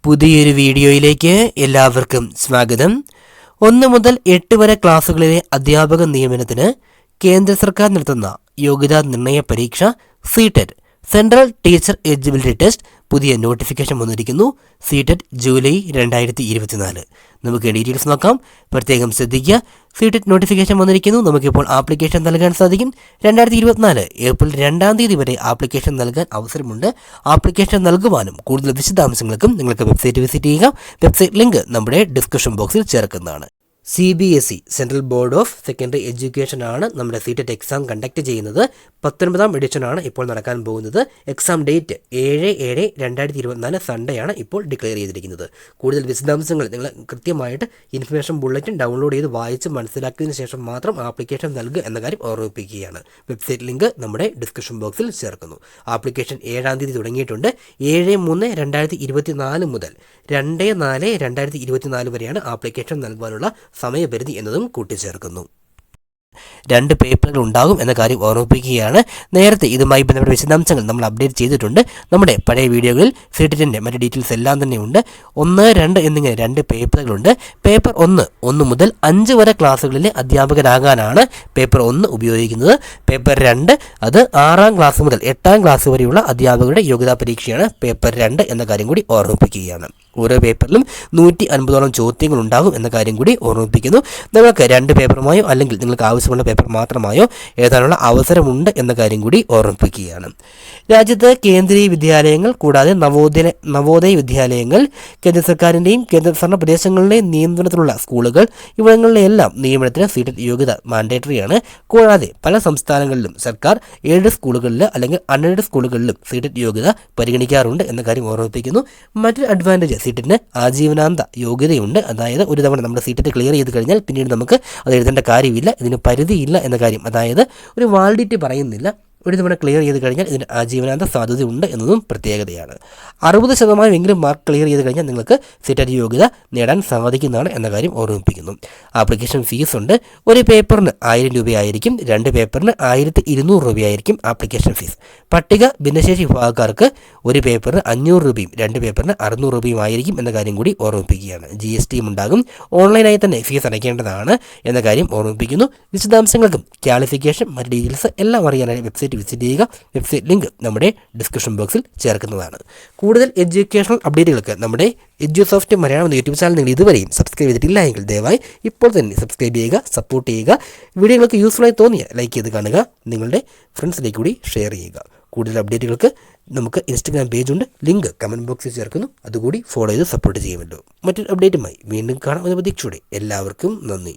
പുതിയൊരു വീഡിയോയിലേക്ക് എല്ലാവർക്കും സ്വാഗതം. 1 മുതൽ 8 വരെ ക്ലാസ്സുകളിലെ അധ്യാപക നിയമനത്തിന് കേന്ദ്ര സർക്കാർ നടത്തുന്ന യോഗ്യതാ നിർണയ പരീക്ഷ CTET central teacher eligibility test പുതിയ നോട്ടിഫിക്കേഷൻ വന്നിരിക്കുന്നു. CTET July 2024. നമുക്ക് ഡീറ്റെയിൽസ് നോക്കാം. പ്രത്യേകം ശ്രദ്ധിക്കുക. CTET നോട്ടിഫിക്കേഷൻ വന്നിരിക്കുന്നു. നമുക്കിപ്പോൾ ആപ്ലിക്കേഷൻ നൽകാൻ സാധിക്കും. 2024 ഏപ്രിൽ 2 തീയതി വരെ ആപ്ലിക്കേഷൻ നൽകാൻ അവസരമുണ്ട്. ആപ്ലിക്കേഷൻ നൽകുവാനും കൂടുതൽ വിശദാംശങ്ങൾക്കും നിങ്ങൾക്ക് വെബ്സൈറ്റ് വിസിറ്റ് ചെയ്യുക. വെബ്സൈറ്റ് ലിങ്ക് നമ്മുടെ ഡിസ്ക്രിപ്ഷൻ ബോക്സിൽ ചേർക്കുന്നതാണ്. CBSE central board of secondary education ആണ് നമ്മുടെ CTET എക്സാം കണ്ടക്ട് ചെയ്യുന്നത്. 19ാം എഡിഷനാണ് ഇപ്പോൾ നടക്കാൻ പോകുന്നത്. എക്സാം ഡേറ്റ് 7/7/2024 സൺഡേ ആണ് ഇപ്പോൾ ഡിക്ലെയർ ചെയ്തിരിക്കുന്നത്. കൂടുതൽ വിശദാംശങ്ങൾ നിങ്ങൾ കൃത്യമായിട്ട് ഇൻഫർമേഷൻ ബുള്ളറ്റിൻ ഡൗൺലോഡ് ചെയ്ത് വായിച്ച് മനസ്സിലാക്കിയതിന് ശേഷം മാത്രം ആപ്ലിക്കേഷൻ നൽകുക എന്ന കാര്യം ഓർമ്മിപ്പിക്കുകയാണ്. വെബ്സൈറ്റ് ലിങ്ക് നമ്മുടെ ഡിസ്ക്രിപ്ഷൻ ബോക്സിൽ ചേർക്കുന്നു. ആപ്ലിക്കേഷൻ 7 തീയതി തുടങ്ങിയിട്ടുണ്ട്. 7/3/2024 മുതൽ 2/4/2024 വരെയാണ് ആപ്ലിക്കേഷൻ നൽകുവാനുള്ള സമയപരിധി എന്നതും കൂട്ടിച്ചേർക്കുന്നു. 2 പേപ്പറുകൾ ഉണ്ടാകും എന്ന കാര്യം ഓർമ്മിപ്പിക്കുകയാണ്. നേരത്തെ ഇതുമായി ബന്ധപ്പെട്ട വിശദാംശങ്ങൾ നമ്മൾ അപ്ഡേറ്റ് ചെയ്തിട്ടുണ്ട്. നമ്മുടെ പഴയ വീഡിയോകളിൽ CTETന്റെ മറ്റ് ഡീറ്റെയിൽസ് എല്ലാം തന്നെ ഉണ്ട്. 1, 2 എന്നിങ്ങനെ 2 പേപ്പറുകളുണ്ട്. പേപ്പർ 1 മുതൽ 5 വരെ ക്ലാസ്സുകളിലെ അധ്യാപകരാകാനാണ് പേപ്പർ 1 ഉപയോഗിക്കുന്നത്. പേപ്പർ 2 അത് 6ാം ക്ലാസ് മുതൽ 8ാം ക്ലാസ് വരെയുള്ള അധ്യാപകരുടെ യോഗ്യതാ പരീക്ഷയാണ് പേപ്പർ 2 എന്ന കാര്യം കൂടി ഓർമ്മിപ്പിക്കുകയാണ്. ഓരോ പേപ്പറിലും 150ഓളം ചോദ്യങ്ങൾ ഉണ്ടാകും എന്ന കാര്യം കൂടി ഓർമ്മിപ്പിക്കുന്നു. നിങ്ങൾക്ക് 2 പേപ്പറുമായോ അല്ലെങ്കിൽ നിങ്ങൾക്ക് ആവശ്യമുള്ള പേപ്പർ മാത്രമായോ എഴുതാനുള്ള അവസരമുണ്ട് എന്ന കാര്യം കൂടി ഓർമ്മിപ്പിക്കുകയാണ്. രാജ്യത്ത് കേന്ദ്രീയ വിദ്യാലയങ്ങൾ കൂടാതെ നവോദയ വിദ്യാലയങ്ങൾ, കേന്ദ്ര സർക്കാരിൻ്റെയും കേന്ദ്രഭരണ പ്രദേശങ്ങളുടെയും നിയന്ത്രണത്തിലുള്ള സ്കൂളുകൾ ഇവിടങ്ങളിലെല്ലാം നിയമനത്തിന് CTET യോഗ്യത മാൻഡേറ്ററിയാണ്. കൂടാതെ പല സംസ്ഥാനങ്ങളിലും സർക്കാർ എയ്ഡഡ് സ്കൂളുകളിൽ അല്ലെങ്കിൽ അൺഎയ്ഡഡ് സ്കൂളുകളിലും CTET യോഗ്യത പരിഗണിക്കാറുണ്ട് എന്ന കാര്യം ഓർമ്മിപ്പിക്കുന്നു. മറ്റൊരു അഡ്വാൻറ്റേജ് CTETന് ആജീവനാന്ത യോഗ്യതയുണ്ട്. അതായത് ഒരു തവണ നമ്മുടെ CTET ക്ലിയർ ചെയ്ത് കഴിഞ്ഞാൽ പിന്നീട് നമുക്ക് അത് എഴുതേണ്ട കാര്യമില്ല. ഇതിന് പരിധിയില്ല എന്ന കാര്യം, അതായത് ഒരു വാലിഡിറ്റി പറയുന്നില്ല. ഒരു തവണ ക്ലിയർ ചെയ്ത് കഴിഞ്ഞാൽ ഇതിന് ആജീവനാന്ത സാധ്യതയുണ്ട് എന്നതും പ്രത്യേകതയാണ്. 60% മാർക്ക് ക്ലിയർ ചെയ്ത് കഴിഞ്ഞാൽ നിങ്ങൾക്ക് CTET യോഗ്യത നേടാൻ സാധിക്കുന്നതാണ് എന്ന കാര്യം ഓർമ്മിപ്പിക്കുന്നു. ആപ്ലിക്കേഷൻ ഫീസ് ഉണ്ട്. ഒരു പേപ്പറിന് 1000 രൂപയായിരിക്കും. 2 പേപ്പറിന് 1200 രൂപയായിരിക്കും ആപ്ലിക്കേഷൻ ഫീസ്. പട്ടിക ഭിന്നശേഷി വിഭാഗക്കാർക്ക് ഒരു പേപ്പറിന് 500 രൂപയും 2 പേപ്പറിന് 600 രൂപയും ആയിരിക്കും എന്ന കാര്യം കൂടി ഓർമ്മിപ്പിക്കുകയാണ്. GSTയും ഉണ്ടാകും. ഓൺലൈനായി തന്നെ ഫീസ് അടയ്ക്കേണ്ടതാണ് എന്ന കാര്യം ഓർമ്മിപ്പിക്കുന്നു. വിശദാംശങ്ങൾക്കും ക്വാളിഫിക്കേഷൻ മറ്റ് ഡീറ്റെയിൽസ് എല്ലാം അറിയാനായി വെബ്സൈറ്റ് വിസിറ്റ് ചെയ്യുക. വെബ്സൈറ്റ് ലിങ്ക് നമ്മുടെ ഡിസ്ക്രിപ്ഷൻ ബോക്സിൽ ചേർക്കുന്നതാണ്. കൂടുതൽ എഡ്യൂക്കേഷണൽ അപ്ഡേറ്റുകൾക്ക് നമ്മുടെ എഡ്യൂസോഫ്റ്റ് മലയാളം എന്ന യൂട്യൂബ് ചാനൽ നിങ്ങൾ ഇതുവരെയും സബ്സ്ക്രൈബ് ചെയ്തിട്ടില്ല എങ്കിൽ ദയവായി ഇപ്പോൾ തന്നെ സബ്സ്ക്രൈബ് ചെയ്യുക, സപ്പോർട്ട് ചെയ്യുക. വീഡിയോകൾക്ക് യൂസ്ഫുള്ളായി തോന്നിയാൽ ലൈക്ക് ചെയ്ത് കാണുക, നിങ്ങളുടെ ഫ്രണ്ട്സിലേക്ക് കൂടി ഷെയർ ചെയ്യുക. കൂടുതൽ അപ്ഡേറ്റുകൾക്ക് നമുക്ക് ഇൻസ്റ്റഗ്രാം പേജുണ്ട്, ലിങ്ക് കമൻറ്റ് ബോക്സിൽ ചേർക്കുന്നു. അതുകൂടി ഫോളോ ചെയ്ത് സപ്പോർട്ട് ചെയ്യുമല്ലോ. മറ്റൊരു അപ്ഡേറ്റുമായി വീണ്ടും കാണാമെന്ന പ്രതീക്ഷയോടെ എല്ലാവർക്കും നന്ദി.